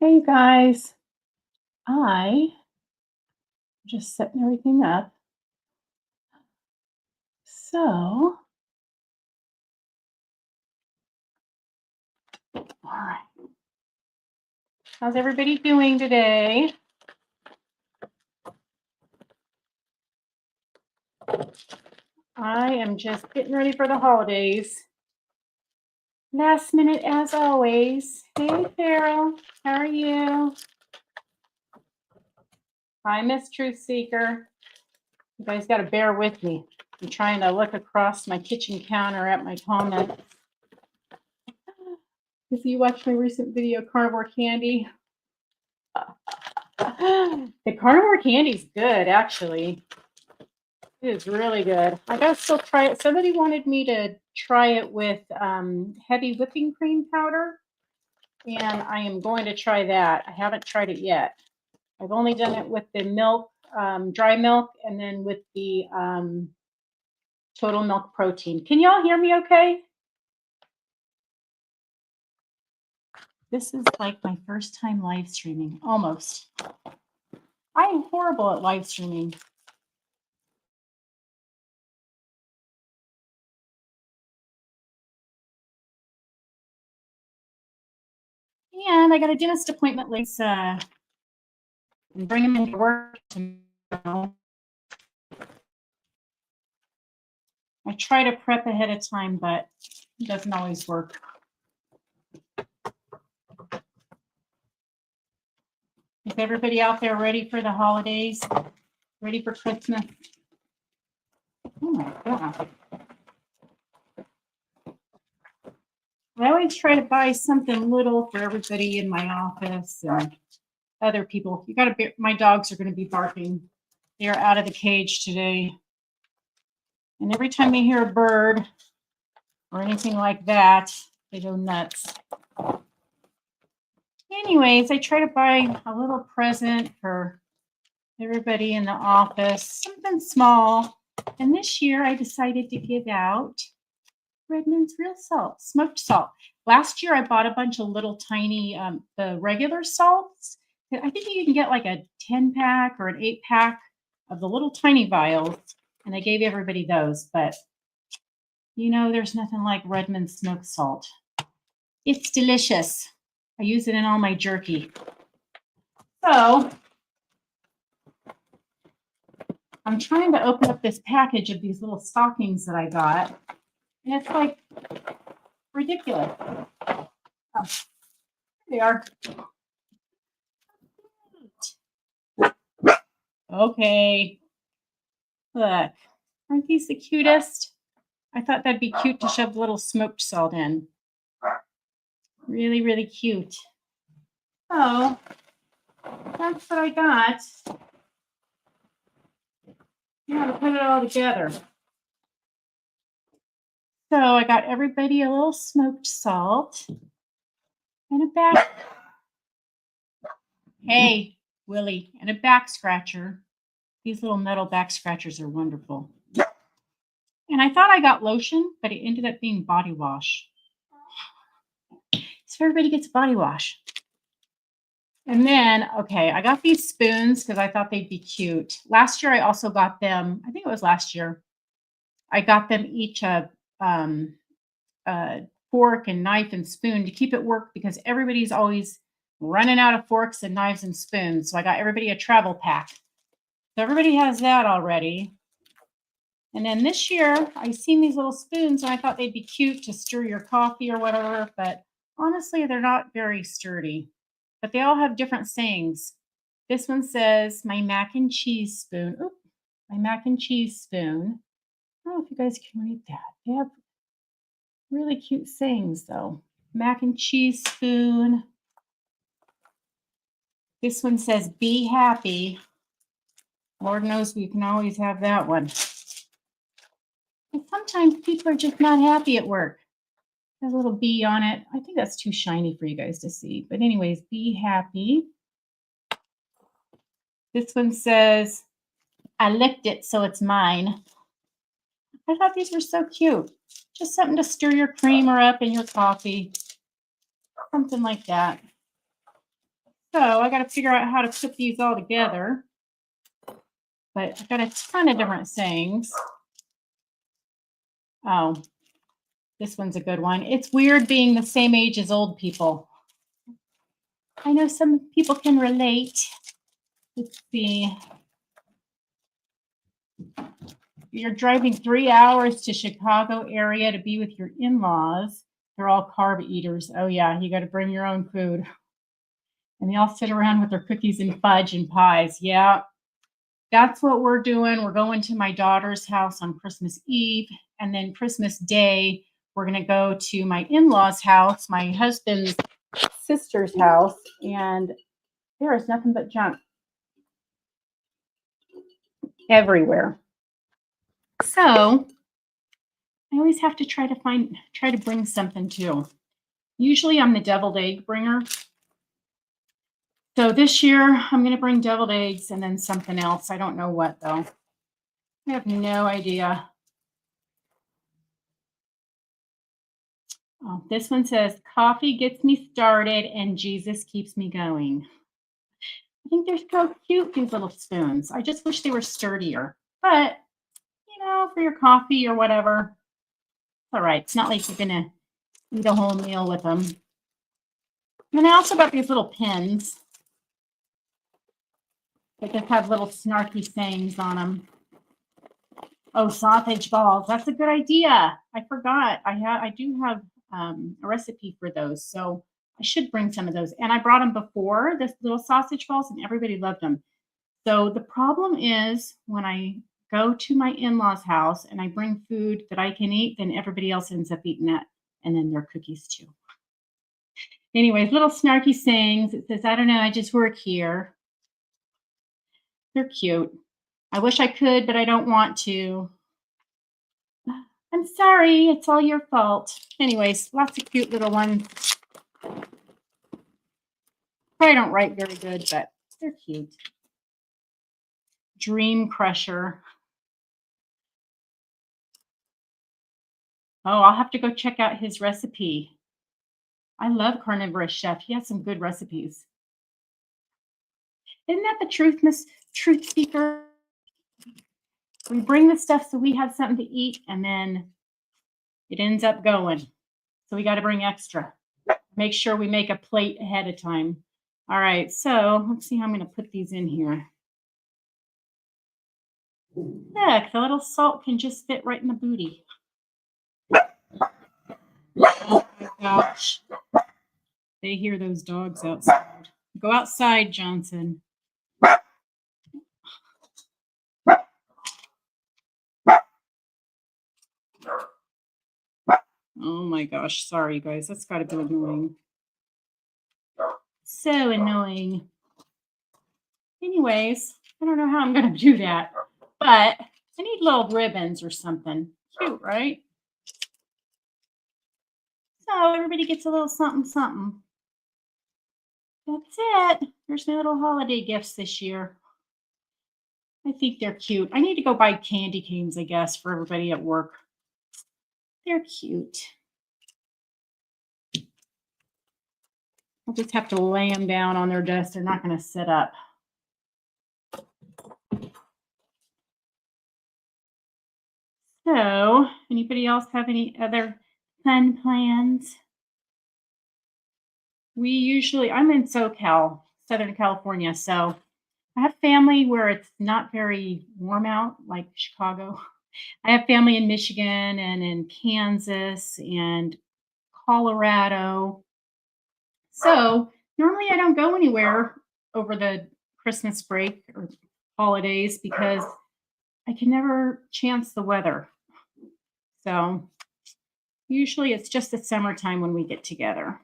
Hey guys, I just setting everything up. So, all right. How's everybody doing today? I am just getting ready for the holidays. Last minute as always. Hey Farrell, how are you? Hi, Miss Truth Seeker. You guys got to bear with me. I'm trying to look across my kitchen counter at my comments. If you watched my recent video, Carnivore Candy. The carnivore candy's good, actually. It is really good. I gotta still try it. Somebody wanted me to try it with heavy whipping cream powder, and I am going to try that. I haven't tried it yet. I've only done it with the milk, dry milk, and then with the total milk protein. Can y'all hear me okay? This is like my first time live streaming, almost. I am horrible at live streaming. And I got a dentist appointment later. And bring him into work tomorrow. I try to prep ahead of time, but it doesn't always work. Is everybody out there ready for the holidays? Ready for Christmas? Oh my God. I always try to buy something little for everybody in my office and other people. You gotta be, my dogs are gonna be barking. They are out of the cage today. And every time they hear a bird or anything like that, they go nuts. Anyways, I try to buy a little present for everybody in the office, something small. And this year I decided to give out Redmond's real salt, smoked salt. Last year I bought a bunch of little tiny, the regular salts. I think you can get like a 10 pack or an 8 pack of the little tiny vials. And I gave everybody those, but you know, there's nothing like Redmond's smoked salt. It's delicious. I use it in all my jerky. So I'm trying to open up this package of these little stockings that I got. And it's like ridiculous. Oh, they are. Okay. Look, aren't these the cutest? I thought that'd be cute to shove a little smoked salt in. Really, really cute. So that's what I got. Now to put it all together. So I got everybody a little smoked salt and a back. Hey, Willie, and a back scratcher. These little metal back scratchers are wonderful. And I thought I got lotion, but it ended up being body wash. So everybody gets body wash. And then, okay, I got these spoons because I thought they'd be cute. Last year, I also got them, I think it was last year, I got them each a fork and knife and spoon to keep it work because everybody's always running out of forks and knives and spoons. So I got everybody a travel pack. So everybody has that already. And then this year, I seen these little spoons and I thought they'd be cute to stir your coffee or whatever, but honestly, they're not very sturdy. But they all have different sayings. This one says, my mac and cheese spoon. Oop, my mac and cheese spoon. I don't know if you guys can read that. They have really cute sayings, though. Mac and cheese spoon. This one says, be happy. Lord knows we can always have that one. And sometimes people are just not happy at work. Has a little bee on it. I think that's too shiny for you guys to see. But anyways, be happy. This one says, I licked it, so it's mine. I thought these were so cute. Just something to stir your creamer up in your coffee. Something like that. So I got to figure out how to put these all together. But I've got a ton of different sayings. Oh, this one's a good one. It's weird being the same age as old people. I know some people can relate. Let's see. You're driving 3 hours to Chicago area to be with your in-laws. They're all carb eaters. Oh yeah, you got to bring your own food. And they all sit around with their cookies and fudge and pies. Yeah, that's what we're doing. We're going to my daughter's house on Christmas Eve. And then Christmas Day, we're going to go to my in-laws' house, my husband's sister's house. And there is nothing but junk everywhere. So I always have to try to bring something too. Usually I'm the deviled egg bringer. So this year I'm going to bring deviled eggs and then something else. I don't know what though. I have no idea. Oh, this one says, coffee gets me started and Jesus keeps me going. I think they're so cute, these little spoons. I just wish they were sturdier. But, you know, for your coffee or whatever, it's all right. It's not like you're going to eat a whole meal with them. And I also got these little pins. They just have little snarky sayings on them. Oh, sausage balls. That's a good idea. I forgot. I do have a recipe for those. So I should bring some of those. And I brought them before, the little sausage balls, and everybody loved them. So the problem is when I go to my in-laws' house and I bring food that I can eat, then everybody else ends up eating that. And then their cookies too. Anyways, little snarky sayings. It says, I don't know, I just work here. They're cute. I wish I could, but I don't want to. I'm sorry, it's all your fault. Anyways, lots of cute little ones. Probably don't write very good, but they're cute. Dream Crusher. Oh, I'll have to go check out his recipe. I love Carnivore Chef. He has some good recipes. Isn't that the truth, Miss Truth Speaker? We bring the stuff so we have something to eat, and then it ends up going. So we got to bring extra. Make sure we make a plate ahead of time. All right, so let's see how I'm going to put these in here. Look, the little salt can just fit right in the booty. Oh my gosh. They hear those dogs outside. Go outside, Johnson. Oh my gosh, sorry guys, that's got to be annoying. So annoying. Anyways, I don't know how I'm going to do that, but I need little ribbons or something. Cute, right? So everybody gets a little something, something. That's it. There's my little holiday gifts this year. I think they're cute. I need to go buy candy canes, I guess, for everybody at work. They're cute. I'll just have to lay them down on their desk. They're not going to sit up. So, anybody else have any other fun plans? I'm in SoCal, Southern California, so I have family where it's not very warm out, like Chicago. I have family in Michigan and in Kansas and Colorado. So normally I don't go anywhere over the Christmas break or holidays because I can never chance the weather. So usually it's just the summertime when we get together.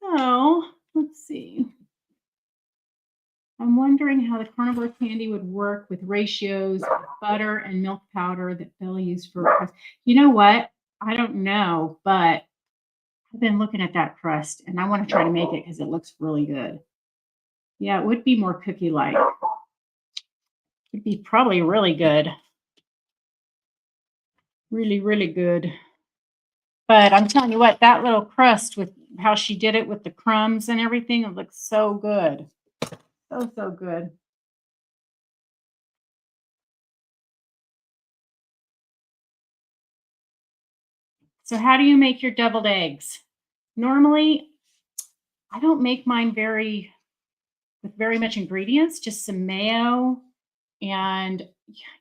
So let's see. I'm wondering how the carnivore candy would work with ratios of butter and milk powder that they'll use for crust. You know what? I don't know, but I've been looking at that crust and I want to try to make it because it looks really good. Yeah, it would be more cookie-like. It'd be probably really good. Really, really good. But I'm telling you what, that little crust with how she did it with the crumbs and everything, it looks so good. So, so good. So how do you make your deviled eggs? Normally, I don't make mine with very much ingredients, just some mayo and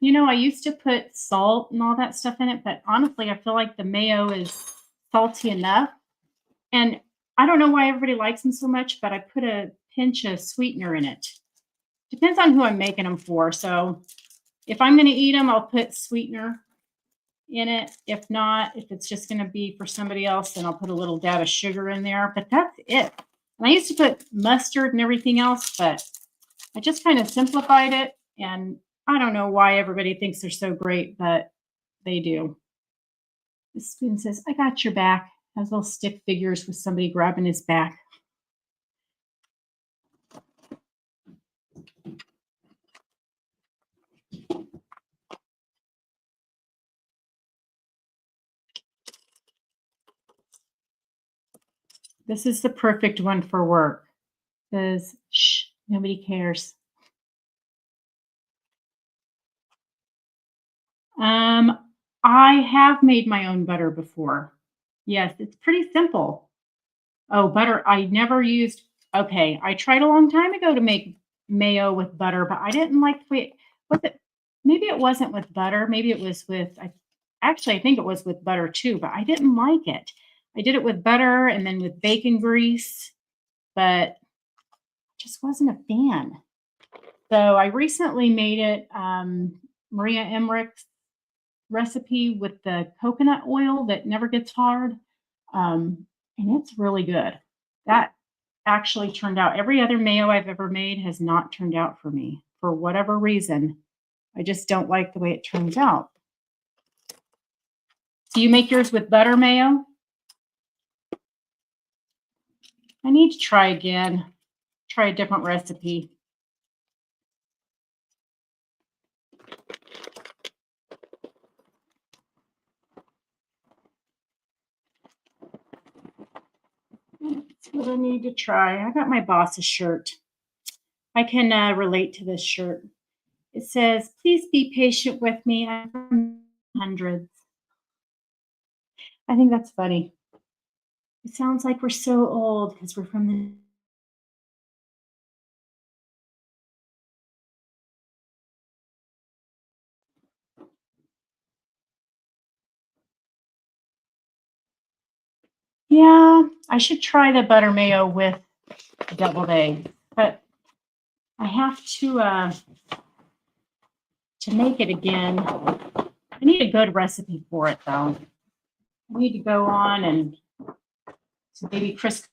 I used to put salt and all that stuff in it, but honestly, I feel like the mayo is salty enough. And I don't know why everybody likes them so much, but I put a pinch of sweetener in it. Depends on who I'm making them for. So if I'm going to eat them, I'll put sweetener in it. If not, if it's just going to be for somebody else, then I'll put a little dab of sugar in there. But that's it. And I used to put mustard and everything else, but I just kind of simplified it. And I don't know why everybody thinks they're so great, but they do. The spoon says, I got your back. Has little stick figures with somebody grabbing his back. This is the perfect one for work. Says, shh, nobody cares. Um, I have made my own butter before. Yes, it's pretty simple. Oh, butter. I never used, okay. I tried a long time ago to make mayo with butter, but I didn't like the way was it. Maybe it wasn't with butter. Maybe it was with, I think it was with butter too, but I didn't like it. I did it with butter and then with bacon grease, but just wasn't a fan. So I recently made it Maria Emmerich's recipe with the coconut oil that never gets hard. And it's really good. That actually turned out. Every other mayo I've ever made has not turned out for me for whatever reason. I just don't like the way it turns out. So you make yours with butter mayo? I need to try again. Try a different recipe. That's what I need to try. I got my boss's shirt. I can relate to this shirt. It says, please be patient with me. I'm from hundreds. I think that's funny. It sounds like we're so old because we're from the. Yeah, I should try the butter mayo with deviled egg, but I have to make it again. I need a good recipe for it though. I need to go on and so maybe Chris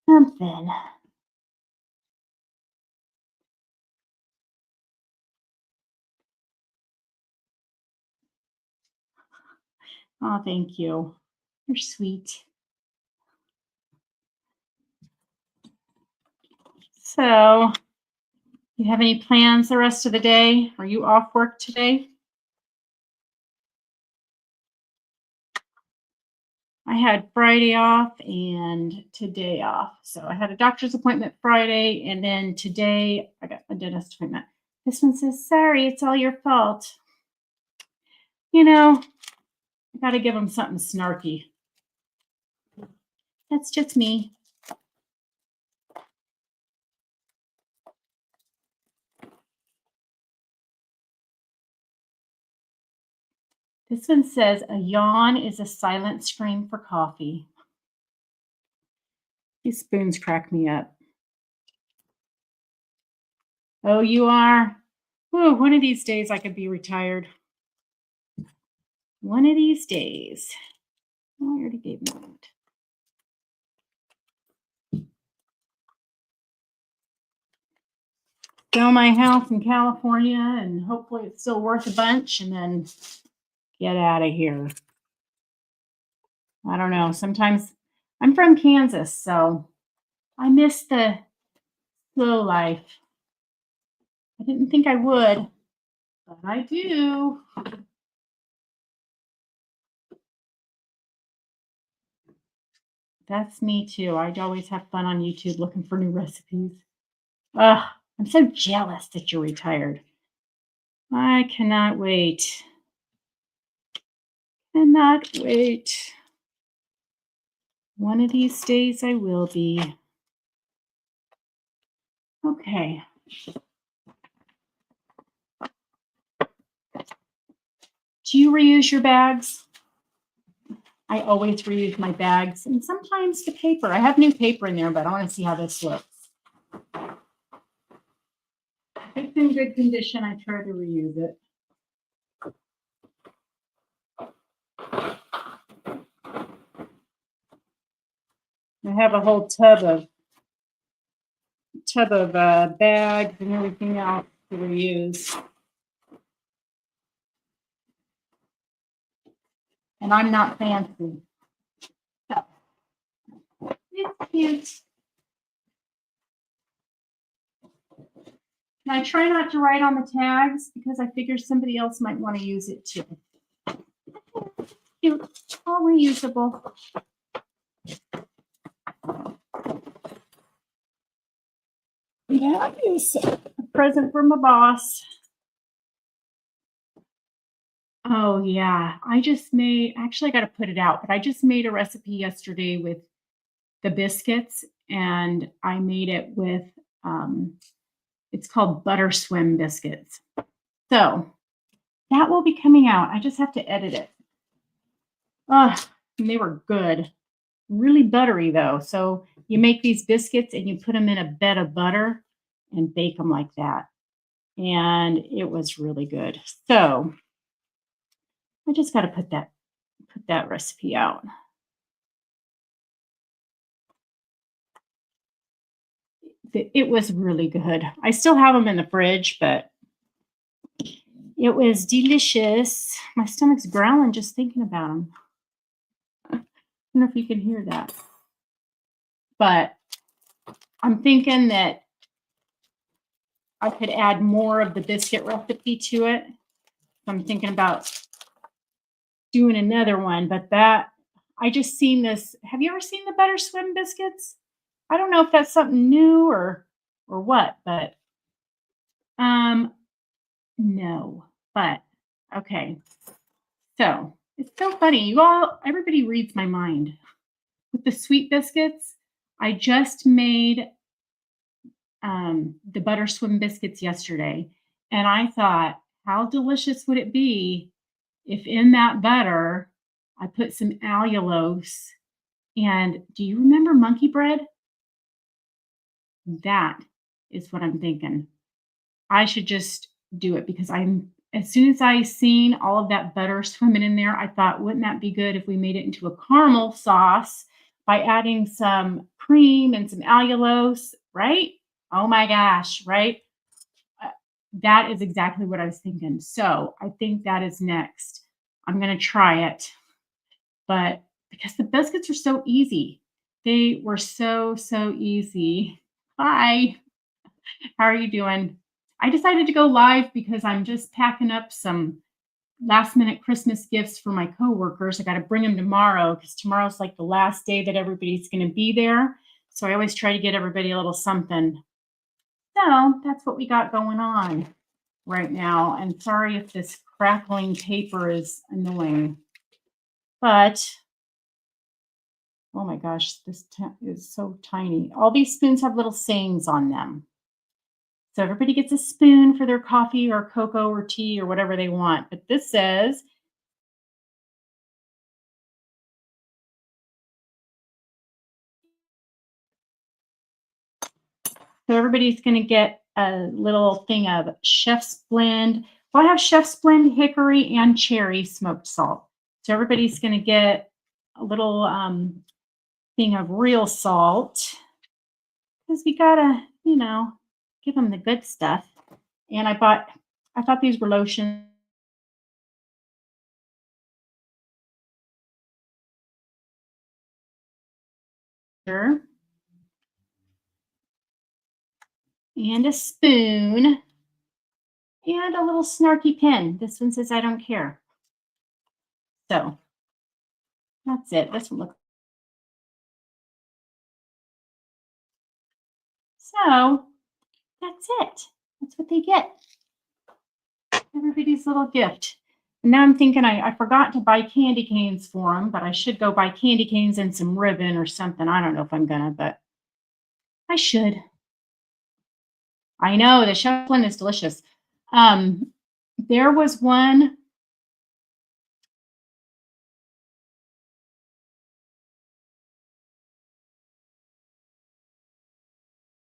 something. Oh, thank you. You're sweet. So, you have any plans the rest of the day? Are you off work today? I had Friday off and today off. So I had a doctor's appointment Friday, and then today I got a dentist appointment. This one says, sorry, it's all your fault. I got to give them something snarky. That's just me. This one says, a yawn is a silent scream for coffee. These spoons crack me up. Oh, you are? Ooh, one of these days I could be retired. One of these days. Oh, I already gave them that. Sell my house in California and hopefully it's still worth a bunch and then get out of here. I don't know. Sometimes I'm from Kansas, so I miss the slow life. I didn't think I would, but I do. That's me too. I always have fun on YouTube looking for new recipes. Ugh, I'm so jealous that you're retired. I cannot wait. Cannot wait. One of these days I will be. Okay. Do you reuse your bags? I always reuse my bags and sometimes the paper. I have new paper in there, but I want to see how this looks. If it's in good condition, I try to reuse it. I have a whole tub of bags and everything else to reuse. And I'm not fancy. So, it's cute. And I try not to write on the tags because I figure somebody else might want to use it too. Cute, all reusable. Yeah, it's a present from my boss. Oh yeah, I just made. Actually, I got to put it out, but I just made a recipe yesterday with the biscuits, and I made it with. It's called butter swim biscuits. So that will be coming out. I just have to edit it. Oh, and they were good. Really buttery though. So you make these biscuits and you put them in a bed of butter and bake them like that. And it was really good. So I just got to put that recipe out. It was really good. I still have them in the fridge, but it was delicious. My stomach's growling just thinking about them. I don't know if you can hear that. But I'm thinking that I could add more of the biscuit recipe to it. I'm thinking about doing another one, but that I just seen this. Have you ever seen the butter swim biscuits? I don't know if that's something new or what, but no. But okay. So it's so funny. Everybody reads my mind. With the sweet biscuits, I just made the butter swim biscuits yesterday. And I thought, how delicious would it be if in that butter I put some allulose? And do you remember monkey bread? That is what I'm thinking. I should just do it because as soon as I seen all of that butter swimming in there, I thought, wouldn't that be good if we made it into a caramel sauce by adding some cream and some allulose, right? Oh my gosh, right? Uh, That is exactly what I was thinking. So I think that is next. I'm going to try it. But because the biscuits are so easy, they were so easy. Hi, how are you doing? I decided to go live because I'm just packing up some last minute Christmas gifts for my coworkers. I got to bring them tomorrow because tomorrow's like the last day that everybody's going to be there. So I always try to get everybody a little something. So that's what we got going on right now. And sorry if this crackling paper is annoying, but oh my gosh, this is so tiny. All these spoons have little sayings on them. So everybody gets a spoon for their coffee or cocoa or tea or whatever they want. But this says, so everybody's going to get a little thing of Chef's Blend. Well, I have Chef's Blend hickory and cherry smoked salt. So everybody's going to get a little thing of real salt because we got to, give them the good stuff. And I thought these were lotions. Sure. and a spoon, and a little snarky pen. This one says, I don't care. So that's it. This one looks. So that's it. That's what they get. Everybody's little gift. And now I'm thinking I forgot to buy candy canes for them, but I should go buy candy canes and some ribbon or something. I don't know if I'm gonna, but I should. I know the chef one is delicious. Um, there was one.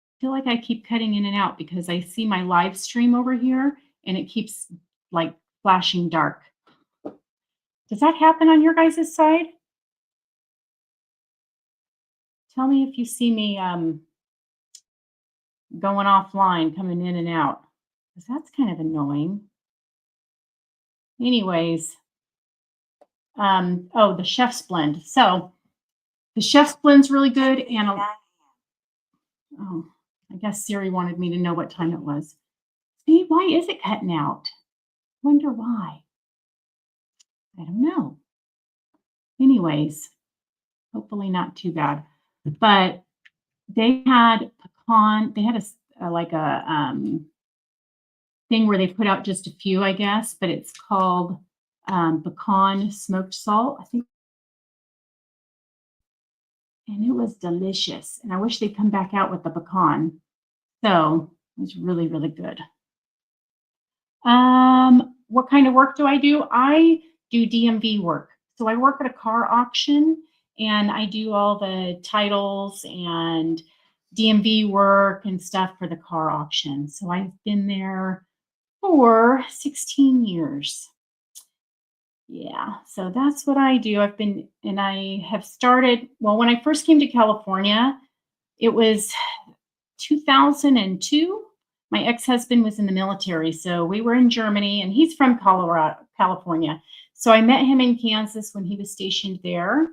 I feel like I keep cutting in and out because I see my live stream over here and it keeps like flashing dark. Does that happen on your guys' side? Tell me if you see me going offline, coming in and out, because that's kind of annoying. Anyways, oh, the chef's blend. So the chef's blend's really good, and oh, I guess Siri wanted me to know what time it was. See, why is it cutting out? Wonder why. I don't know. Anyways, hopefully not too bad. But they had pecan. They had like a thing where they put out just a few, I guess, but it's called pecan smoked salt. I think, and it was delicious. And I wish they'd come back out with the pecan. So it was really, really good. What kind of work do I do? I do DMV work. So I work at a car auction and I do all the titles and DMV work and stuff for the car auction. So I've been there for 16 years. Yeah, so that's what I do. And I have started, well, when I first came to California, it was 2002. My ex-husband was in the military, so we were in Germany, and he's from Colorado, California. So I met him in Kansas when he was stationed there,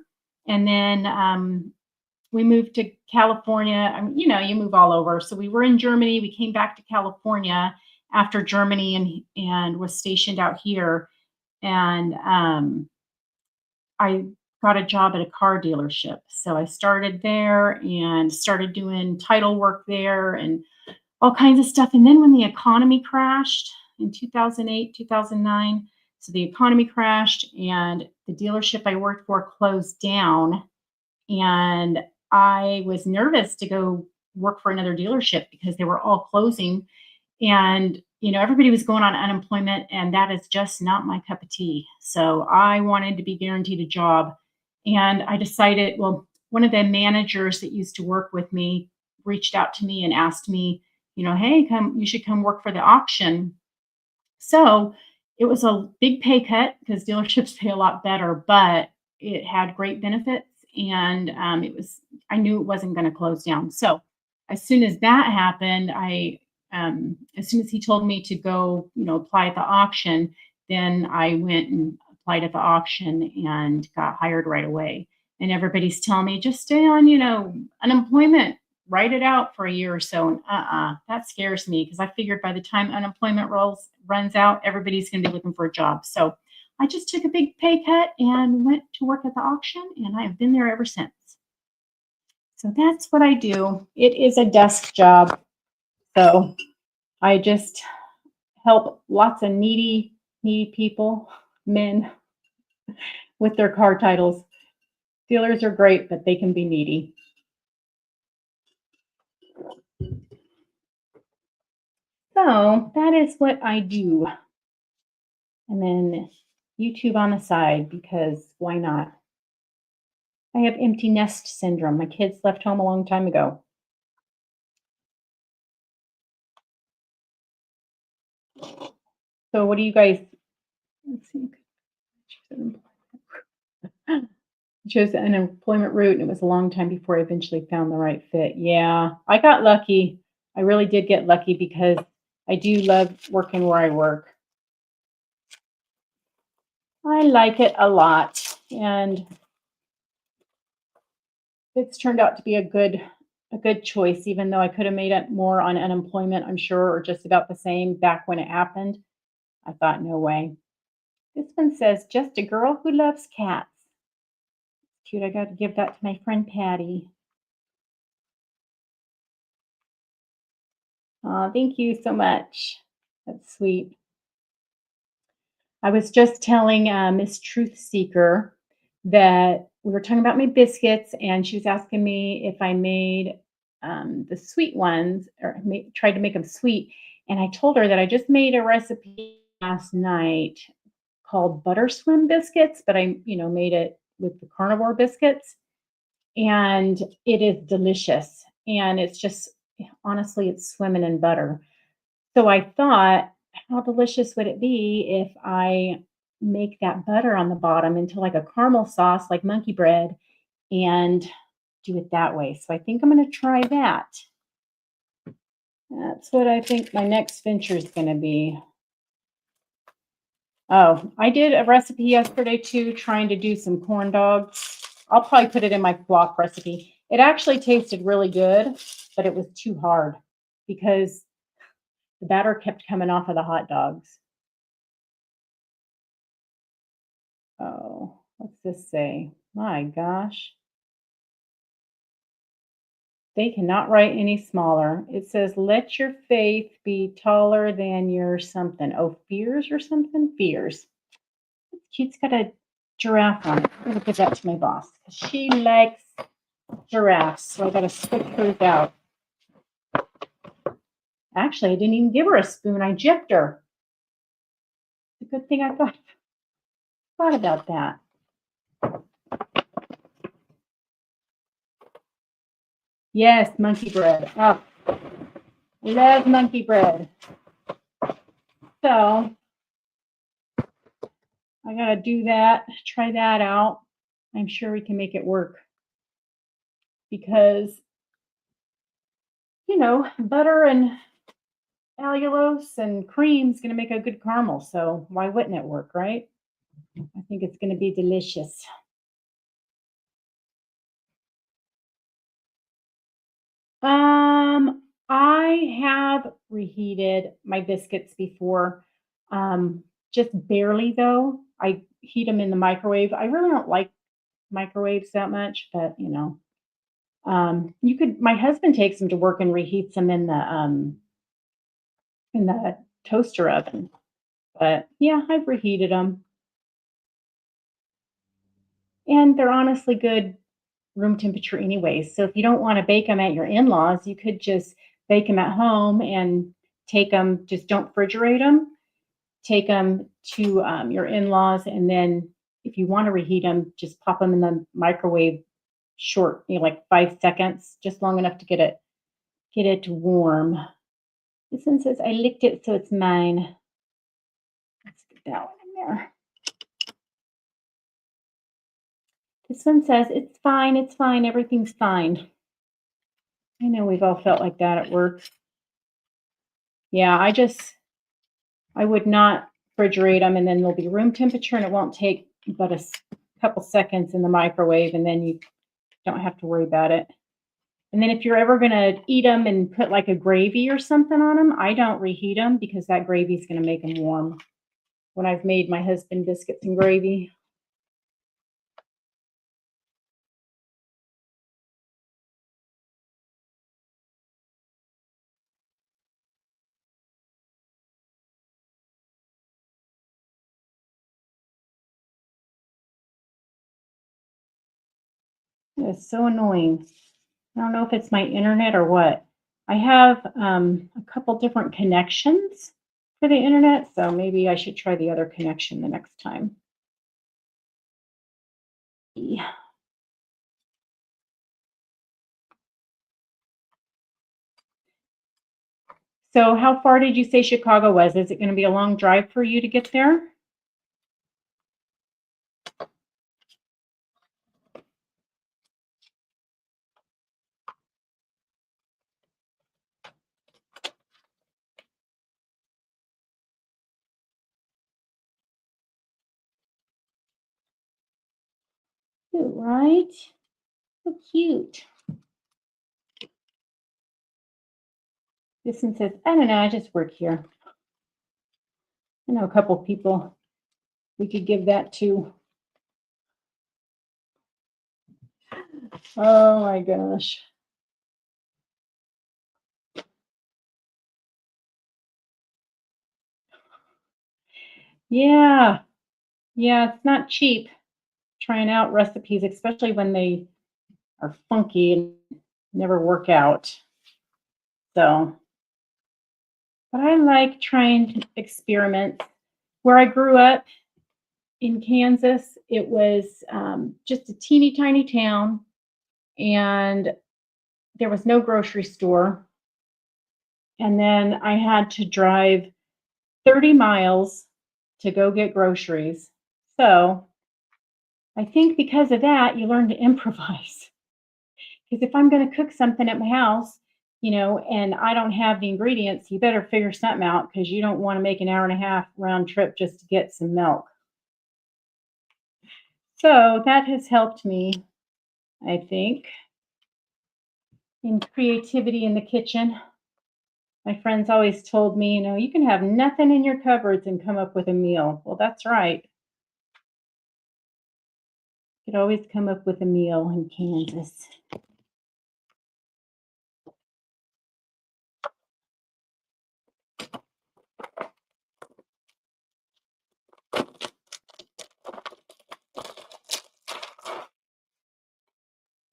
and then we moved to California. I mean, you move all over. So we were in Germany. We came back to California after Germany, and was stationed out here. And I got a job at a car dealership. So I started there and started doing title work there and all kinds of stuff. And then when the economy crashed in 2008, 2009, so the economy crashed and the dealership I worked for closed down. And I was nervous to go work for another dealership because they were all closing. And, everybody was going on unemployment, and that is just not my cup of tea. So I wanted to be guaranteed a job. And I decided, well, one of the managers that used to work with me reached out to me and asked me, hey, you should come work for the auction. So it was a big pay cut because dealerships pay a lot better, but it had great benefits. And I knew it wasn't going to close down. So as soon as that happened, as soon as he told me to go, apply at the auction, then I went and applied at the auction and got hired right away. And everybody's telling me just stay on, unemployment, write it out for a year or so. And that scares me because I figured by the time unemployment runs out, everybody's going to be looking for a job. So I just took a big pay cut and went to work at the auction, and I've been there ever since. So that's what I do. It is a desk job. So I just help lots of needy people, men, with their car titles. Dealers are great, but they can be needy. So that is what I do. And then YouTube on the side, because why not? I have empty nest syndrome. My kids left home a long time ago. So what do you guys, let's see. I chose the unemployment route, and it was a long time before I eventually found the right fit. Yeah, I got lucky. I really did get lucky because I do love working where I work. I like it a lot, and it's turned out to be a good a good choice, even though I could have made it more on unemployment, I'm sure, or just about the same back when it happened. I thought, no way. This one says, just a girl who loves cats. Cute. I got to give that to my friend Patty. Thank you so much. That's sweet. I was just telling Miss Truth Seeker that we were talking about my biscuits, and she was asking me if I made the sweet ones or tried to make them sweet. And I told her that I just made a recipe last night called butter swim biscuits, but I, made it with the carnivore biscuits, and it is delicious. And it's just honestly, it's swimming in butter. So I thought, how delicious would it be if I make that butter on the bottom into like a caramel sauce, like monkey bread, and do it that way. So I think I'm going to try that. That's what I think my next venture is going to be. Oh, I did a recipe yesterday too, trying to do some corn dogs. I'll probably put it in my flock recipe. It actually tasted really good, but it was too hard because the batter kept coming off of the hot dogs. Oh, what's this say? My gosh. They cannot write any smaller. It says, let your faith be taller than your something. Oh, fears or something? Fears. It's cute. It's got a giraffe on it. I'm going to give that to my boss. She likes giraffes, so I got to switch hers out. Actually, I didn't even give her a spoon. I gypped her. It's a good thing I thought about that. Yes, monkey bread. Oh, love monkey bread. So I got to do that, try that out. I'm sure we can make it work because, butter and allulose and cream is going to make a good caramel. So why wouldn't it work, right? I think it's going to be delicious. I have reheated my biscuits before, just barely though. I heat them in the microwave. I really don't like microwaves that much, but you could. My husband takes them to work and reheats them in the toaster oven. But yeah, I've reheated them, and they're honestly good room temperature anyways. So if you don't want to bake them at your in-laws, you could just bake them at home and take them. Just don't refrigerate them. Take them to your in-laws, and then if you want to reheat them, just pop them in the microwave short, like 5 seconds, just long enough to get it warm. This one says, I licked it, so it's mine. Let's get that one in there. This one says, it's fine, everything's fine. I know we've all felt like that at work. Yeah, I would not refrigerate them, and then they'll be room temperature, and it won't take but a couple seconds in the microwave, and then you don't have to worry about it. And then if you're ever going to eat them and put like a gravy or something on them, I don't reheat them because that gravy is going to make them warm. When I've made my husband biscuits and gravy. It's so annoying. I don't know if it's my internet or what. I have a couple different connections for the internet, so maybe I should try the other connection the next time. Yeah. So how far did you say Chicago was? Is it going to be a long drive for you to get there? Cute, right? So cute. This one says, I don't know, I just work here. I know a couple people we could give that to. Oh my gosh. Yeah. Yeah, it's not cheap trying out recipes, especially when they are funky and never work out. So, but I like trying experiments. Where I grew up in Kansas, it was just a teeny tiny town, and there was no grocery store. And then I had to drive 30 miles to go get groceries. So I think because of that, you learn to improvise. Because if I'm going to cook something at my house, and I don't have the ingredients, you better figure something out because you don't want to make an hour and a half round trip just to get some milk. So that has helped me, I think, in creativity in the kitchen. My friends always told me, you can have nothing in your cupboards and come up with a meal. Well, that's right. You could always come up with a meal in Kansas.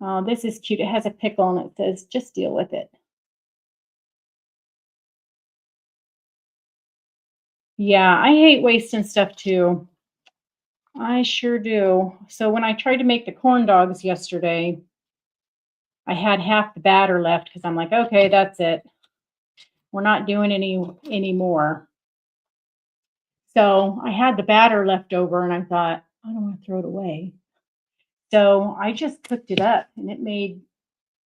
Oh, this is cute. It has a pickle and it says, just deal with it. Yeah, I hate wasting stuff too. I sure do. So when I tried to make the corn dogs yesterday, I had half the batter left because I'm like, okay, that's it. We're not doing any more. So I had the batter left over and I thought, I don't want to throw it away. So I just cooked it up and it made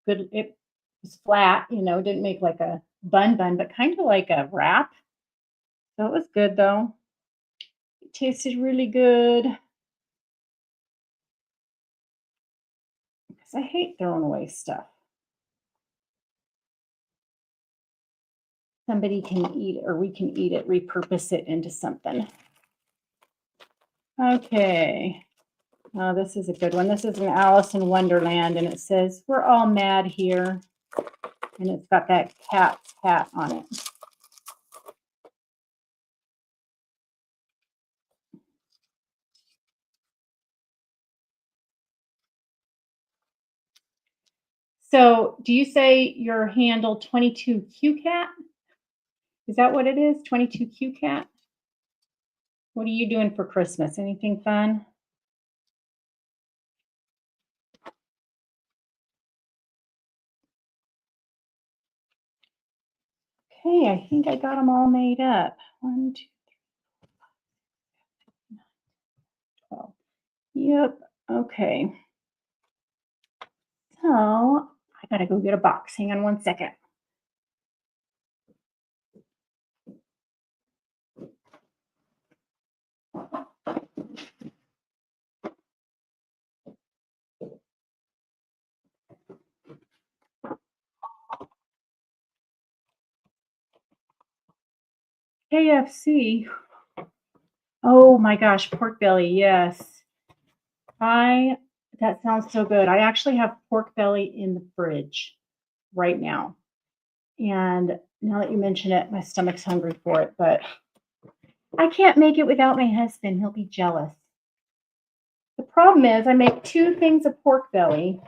good. It was flat, didn't make like a bun, but kind of like a wrap. So it was good though. It tasted really good. Because I hate throwing away stuff. Somebody can eat it or we can eat it, repurpose it into something. Okay. Oh, this is a good one. This is an Alice in Wonderland, and it says, we're all mad here. And it's got that cat's hat on it. So do you say your handle 22Q cat? Is that what it is? 22Q cat? What are you doing for Christmas? Anything fun? Okay, I think I got them all made up. 1, 2, 3, 4, 5, 6, 7, 8, 9, 12. Yep. Okay. So I gotta go get a box. Hang on one second. KFC. Oh my gosh, pork belly. Yes. That sounds so good. I actually have pork belly in the fridge right now. And now that you mention it, my stomach's hungry for it, but I can't make it without my husband. He'll be jealous. The problem is I make 2 things of pork belly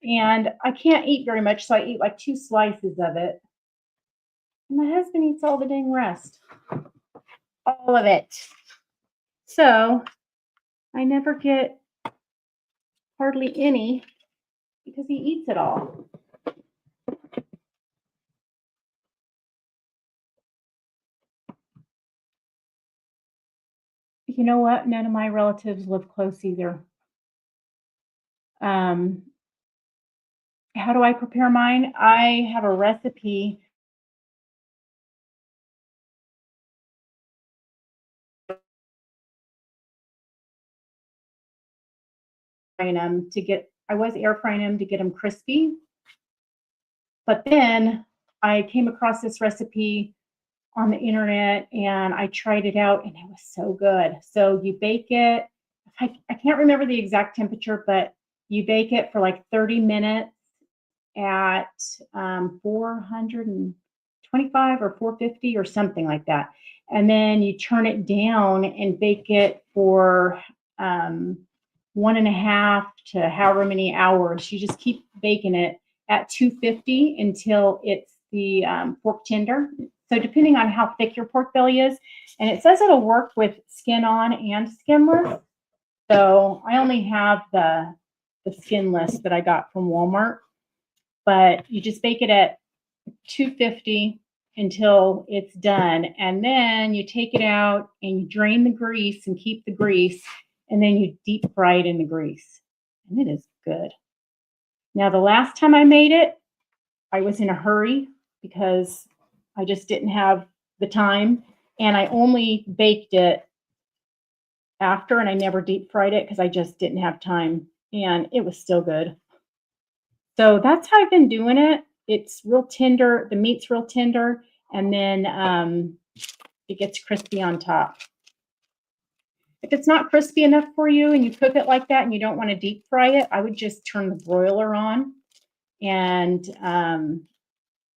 and I can't eat very much, so I eat like 2 slices of it. And my husband eats all the dang rest. All of it. So I never get hardly any because he eats it all. You know what? None of my relatives live close either. Um, how do I prepare mine? I have a recipe. I was air frying them to get them crispy, but then I came across this recipe on the internet and I tried it out and it was so good. So you bake it. I can't remember the exact temperature, but you bake it for like 30 minutes at 425 or 450 or something like that. And then you turn it down and bake it for 1.5 to however many hours. You just keep baking it at 250 until it's the pork tender. So depending on how thick your pork belly is, and it says it'll work with skin on and skinless. So I only have the skinless that I got from Walmart, but you just bake it at 250 until it's done. And then you take it out and you drain the grease and keep the grease, and then you deep fry it in the grease. And it is good. Now, the last time I made it, I was in a hurry because I just didn't have the time. And I only baked it after, and I never deep fried it because I just didn't have time. And it was still good. So that's how I've been doing it. It's real tender. The meat's real tender. And then it gets crispy on top. If it's not crispy enough for you and you cook it like that and you don't want to deep fry it, I would just turn the broiler on and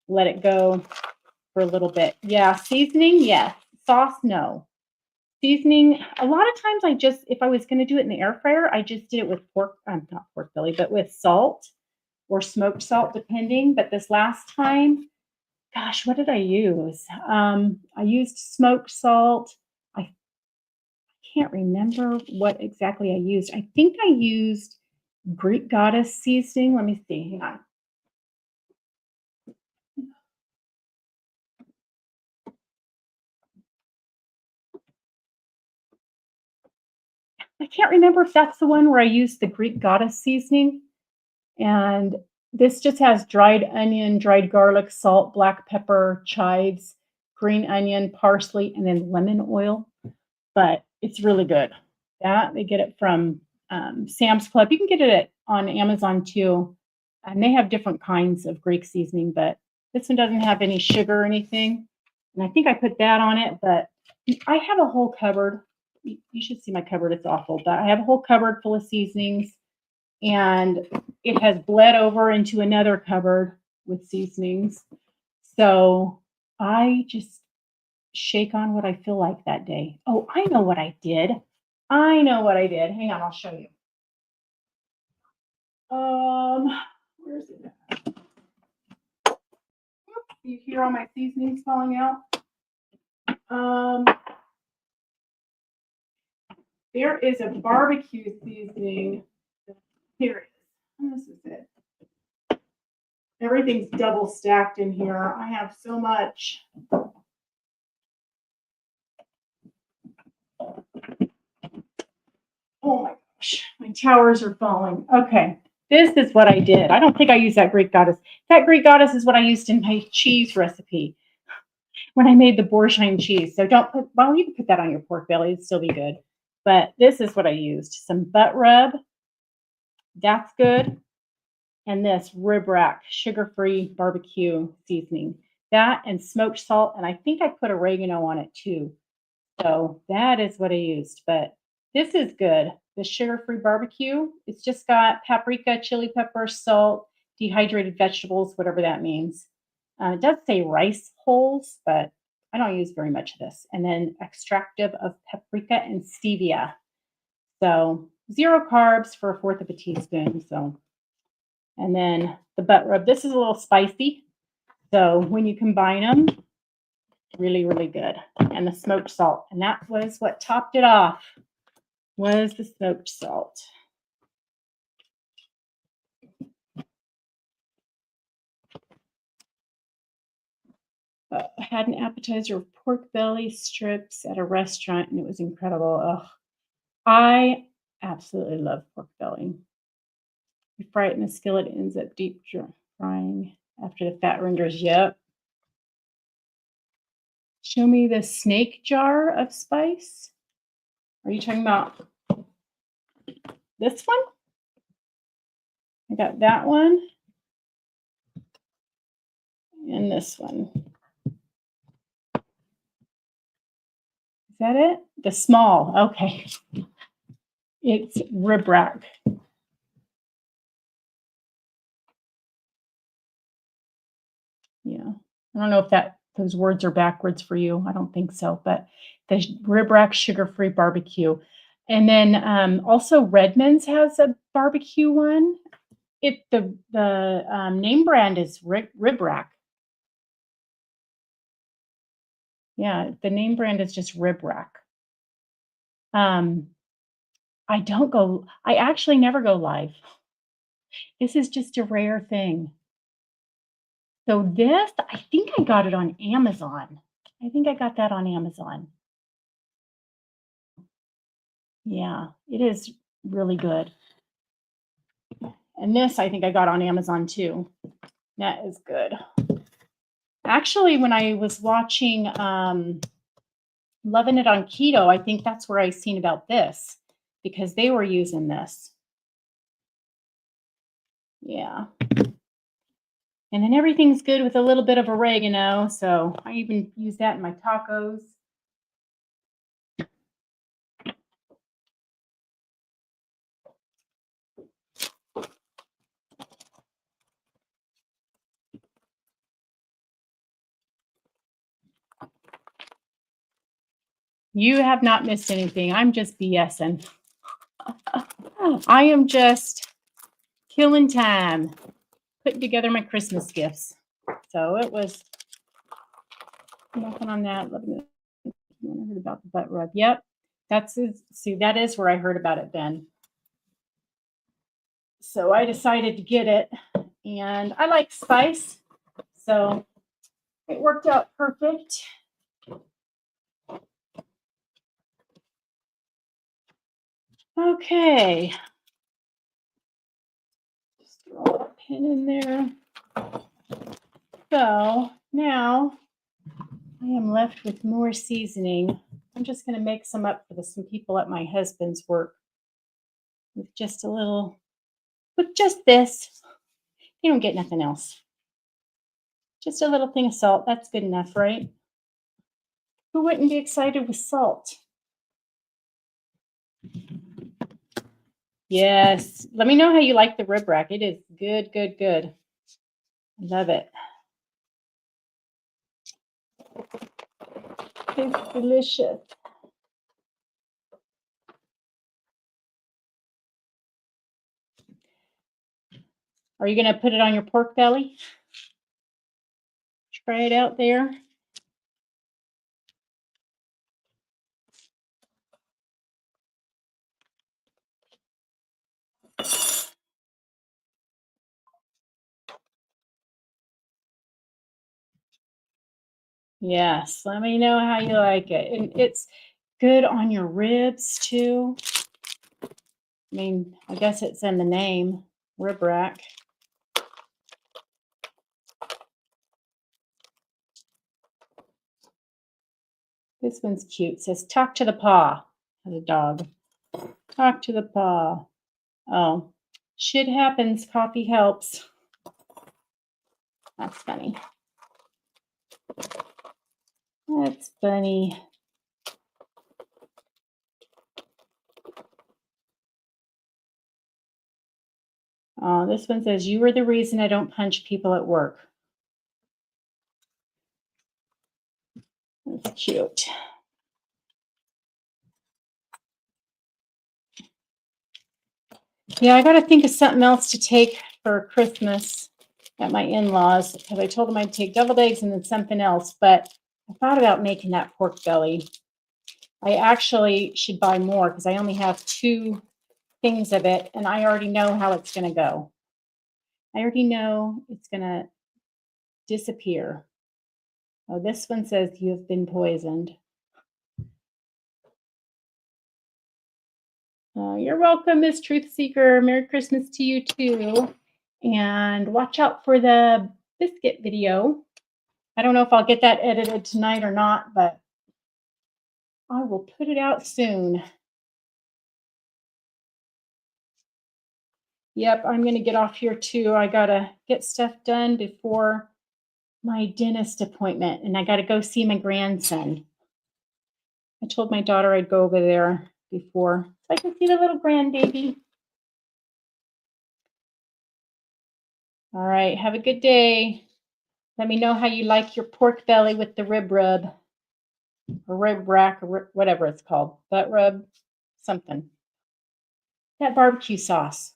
let it go for a little bit. Yeah, seasoning, yes. Sauce, no. Seasoning, a lot of times if I was going to do it in the air fryer, I just did it with not pork belly, but with salt or smoked salt, depending. But this last time, gosh, what did I use? I used smoked salt. I can't remember what exactly I used. I think I used Greek Goddess seasoning. Let me see. Hang on. I can't remember if that's the one where I used the Greek Goddess seasoning. And this just has dried onion, dried garlic, salt, black pepper, chives, green onion, parsley, and then lemon oil. But it's really good. They get it from Sam's Club. You can get it on Amazon too. And they have different kinds of Greek seasoning, but this one doesn't have any sugar or anything. And I think I put that on it, but I have a whole cupboard. You should see my cupboard. It's awful, but I have a whole cupboard full of seasonings, and it has bled over into another cupboard with seasonings. So I just shake on what I feel like that day. Oh, I know what I did. Hang on, I'll show you. Where's it at? You hear all my seasonings falling out? There is a barbecue seasoning. Here it is. This is it. Everything's double stacked in here. I have so much. Oh my gosh, my towers are falling. Okay, this is what I did. I don't think I used that Greek Goddess. That Greek Goddess is what I used in my cheese recipe when I made the Bourgogne cheese. So don't put, well, you can put that on your pork belly. It'd still be good. But this is what I used. Some butt rub. That's good. And this rib rack, sugar-free barbecue seasoning. That and smoked salt. And I think I put oregano on it too. So that is what I used. But this is good. The sugar-free barbecue. It's just got paprika, chili pepper, salt, dehydrated vegetables, whatever that means. It does say rice hulls, but I don't use very much of this. And then extractive of paprika and stevia. So 0 carbs for 1/4 of a teaspoon. So, and then the butt rub. This is a little spicy. So when you combine them, really, really good. And the smoked salt. And that was what topped it off, was the smoked salt. I had an appetizer of pork belly strips at a restaurant, and it was incredible. Ugh. I absolutely love pork belly. You fry it in a skillet, it ends up deep frying after the fat renders. Yep. Show me the snake jar of spice. Are you talking about this one? I got that one. And this one. Is that it? The small. Okay. It's rib rack. Yeah. I don't know if those words are backwards for you. I don't think so, but the rib rack sugar-free barbecue. And then also Redmond's has a barbecue one. The name brand is rib rack. Yeah, the name brand is just rib rack. I actually never go live. This is just a rare thing. So this, I think I got it on Amazon. I think I got that on Amazon. Yeah, it is really good. And this I think I got on Amazon too. That is good. Actually, when I was watching Loving It on Keto, I think that's where I seen about this because they were using this. Yeah. And then everything's good with a little bit of oregano. So I even use that in my tacos. You have not missed anything. I'm just BSing. I am just killing time, putting together my Christmas gifts. So it was nothing on that. Let me I heard about the butt rub. Yep. That is where I heard about it then. So I decided to get it. And I like spice. So it worked out perfect. Okay. Just throw a pin in there. So now I am left with more seasoning. I'm just going to make some up for some people at my husband's work with just this. They don't get nothing else. Just a little thing of salt. That's good enough, right? Who wouldn't be excited with salt? Yes. Let me know how you like the rib rack. It is good, good, good. I love it. It's delicious. Are you going to put it on your pork belly? Try it out there. Yes, let me know how you like it. And it's good on your ribs too. I mean, I guess it's in the name, rib rack. This one's cute. It says, talk to the paw. As a dog. Talk to the paw. Oh, shit happens. Coffee helps. That's funny. That's funny. Oh, this one says, you are the reason I don't punch people at work. That's cute. Yeah, I got to think of something else to take for Christmas at my in-laws because I told them I'd take deviled eggs and then something else, but I thought about making that pork belly. I actually should buy more because I only have 2 things of it and I already know how it's going to go. I already know it's going to disappear. Oh, this one says you have been poisoned. You're welcome, Miss Truth Seeker. Merry Christmas to you too. And watch out for the biscuit video. I don't know if I'll get that edited tonight or not, but I will put it out soon. Yep, I'm going to get off here too. I got to get stuff done before my dentist appointment, and I got to go see my grandson. I told my daughter I'd go over there before so I can see the little grandbaby. All right, have a good day. Let me know how you like your pork belly with the rib rub or rib rack or whatever it's called. Butt rub, something. That barbecue sauce,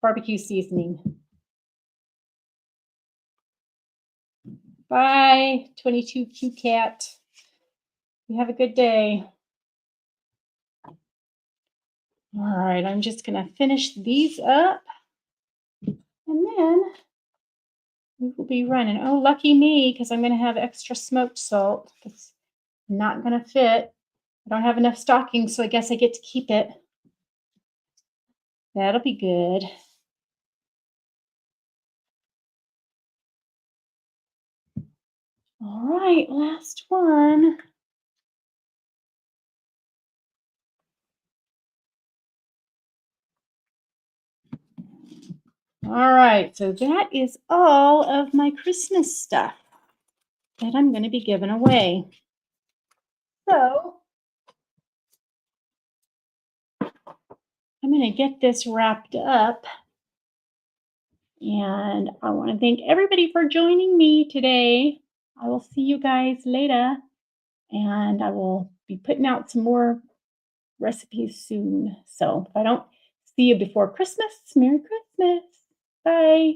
barbecue seasoning. Bye, 22Q Cat. You have a good day. All right, I'm just going to finish these up. And then we will be running. Oh, lucky me, because I'm going to have extra smoked salt. It's not going to fit. I don't have enough stockings, so I guess I get to keep it. That'll be good. All right, last one. All right, so that is all of my Christmas stuff that I'm going to be giving away. So I'm going to get this wrapped up. And I want to thank everybody for joining me today. I will see you guys later. And I will be putting out some more recipes soon. So if I don't see you before Christmas, Merry Christmas. Bye.